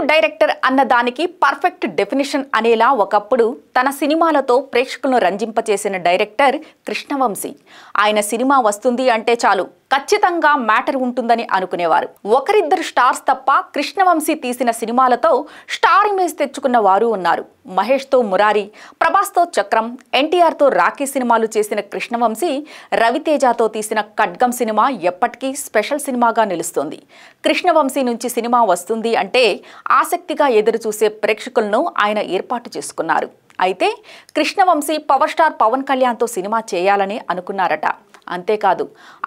Creative director అన్న దానికి perfect definition అనేలా ఒకప్పుడు తన సినిమాలతో ప్రేక్షకులను రంజింపచేసిన డైరెక్టర్ కృష్ణవంశీ. ఆయన సినిమా వస్తుంది అంటే చాలు ఖచ్చితంగా మ్యాటర్ ఉంటుందని అనుకునేవారు. ఒకరిద్దరు స్టార్స్ తప్ప కృష్ణవంశీ తీసిన సినిమాలతో స్టార్ ఇమేజ్ తెచ్చుకున్న వారు ఉన్నారు. మహేష్తో మురారి, ప్రభాస్తో చక్రం, ఎన్టీఆర్తో రాఖీ సినిమాలు చేసిన కృష్ణవంశీ రవితేజతో తీసిన ఖడ్గం సినిమా ఎప్పటికీ స్పెషల్ సినిమాగా నిలుస్తోంది. కృష్ణవంశీ నుంచి సినిమా వస్తుంది అంటే ఆసక్తిగా ఎదురుచూసే ప్రేక్షకులను ఆయన ఏర్పాటు చేసుకున్నారు. అయితే కృష్ణవంశీ పవర్ స్టార్ పవన్ కళ్యాణ్తో సినిమా చేయాలని అనుకున్నారట. అంతేకాదు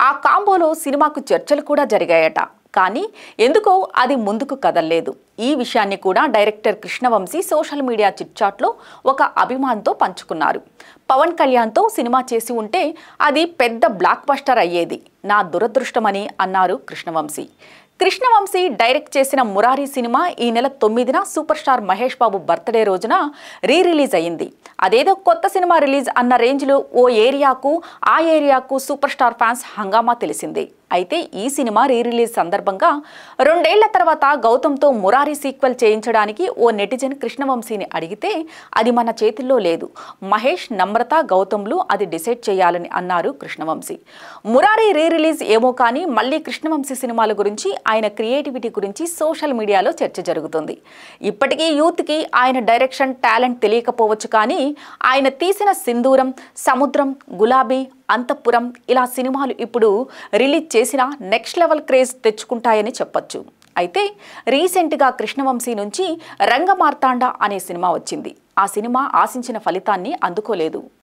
ఆ కాంబోలో సినిమాకు చర్చలు కూడా జరిగాయట. కానీ ఎందుకో అది ముందుకు కదలలేదు. ఈ విషయాన్ని కూడా డైరెక్టర్ కృష్ణవంశీ సోషల్ మీడియా చిట్చాట్లో ఒక అభిమానితో పంచుకున్నారు. పవన్ కళ్యాణ్తో సినిమా చేసి ఉంటే అది పెద్ద బ్లాక్ బస్టర్ అయ్యేది, నా దురదృష్టమని అన్నారు కృష్ణవంశీ. కృష్ణవంశీ డైరెక్ట్ చేసిన మురారి సినిమా ఈ నెల 9న super star Mahesh Babu birthday రోజున రిలీజ్ అయ్యింది. అదేదో కొత్త సినిమా రిలీజ్ అన్న రేంజ్లో ఆ ఏరియాకు సూపర్ స్టార్ ఫ్యాన్స్ హంగామా తెలిసిందే. అయితే ఈ సినిమా రిలీజ్ సందర్భంగా 2 ఏళ్ల తర్వాత గౌతమ్తో మురారి సీక్వెల్ చేయించడానికి ఓ నెటిజన్ కృష్ణవంశీని అడిగితే అది మన చేతుల్లో లేదు, మహేష్, నమ్రత, గౌతమ్లు అది డిసైడ్ చేయాలని అన్నారు కృష్ణవంశీ. మురారి రిలీజ్ ఏమో కానీ మళ్ళీ కృష్ణవంశీ సినిమాల గురించి, ఆయన క్రియేటివిటీ గురించి సోషల్ మీడియాలో చర్చ జరుగుతుంది. ఇప్పటికీ యూత్కి ఆయన డైరెక్షన్ టాలెంట్ తెలియకపోవచ్చు కానీ ఆయన తీసిన సింధూరం, సముద్రం, గులాబీ, అంతఃపురం ఇలా సినిమాలు ఇప్పుడు రిలీజ్ చేసిన నెక్స్ట్ లెవెల్ క్రేజ్ తెచ్చుకుంటాయని చెప్పొచ్చు. అయితే రీసెంట్గా కృష్ణవంశీ నుంచి రంగమార్తాండ అనే సినిమా వచ్చింది. ఆ సినిమా ఆశించిన ఫలితాన్ని అందుకోలేదు.